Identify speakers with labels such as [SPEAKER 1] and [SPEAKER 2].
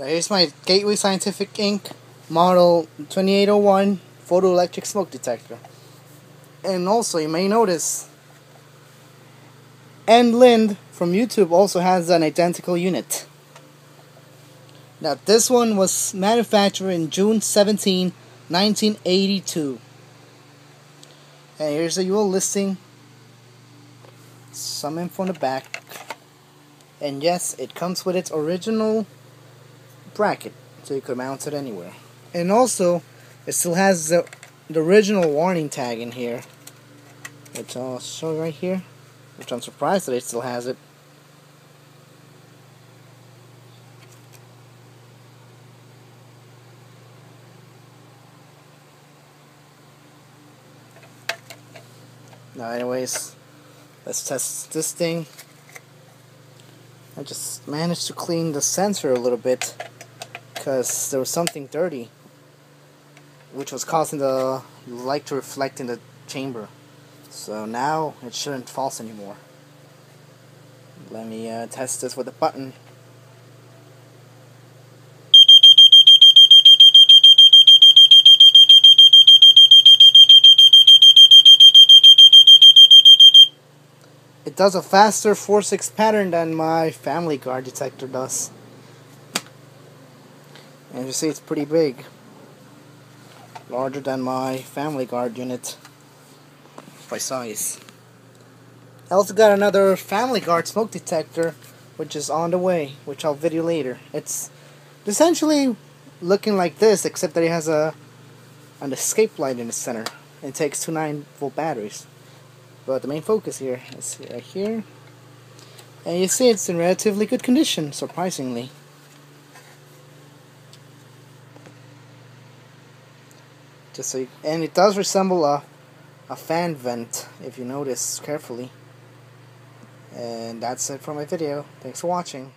[SPEAKER 1] Here's my Gateway Scientific Inc. model 2801 photoelectric smoke detector. And also, you may notice NLind from YouTube also has an identical unit. Now, this one was manufactured in June 17, 1982. And here's a UL listing. Some info on the back. And yes, it comes with its original bracket, so you could mount it anywhere. And also, it still has the original warning tag in here, which I'll show you right here, which I'm surprised that it still has it. Now anyways, let's test this thing. I just managed to clean the sensor a little bit because there was something dirty which was causing the light to reflect in the chamber. So now it shouldn't false anymore. Let me test this with a button. It does a faster 4/6 pattern than my family guard detector does. And you see it's pretty big. Larger than my family guard unit by size. I also got another family guard smoke detector which is on the way, which I'll video later. It's essentially looking like this, except that it has an escape light in the center. It takes two 9-volt batteries. But the main focus here is right here. And you see it's in relatively good condition, surprisingly. Just so and it does resemble a fan vent, if you notice carefully. And that's it for my video. Thanks for watching.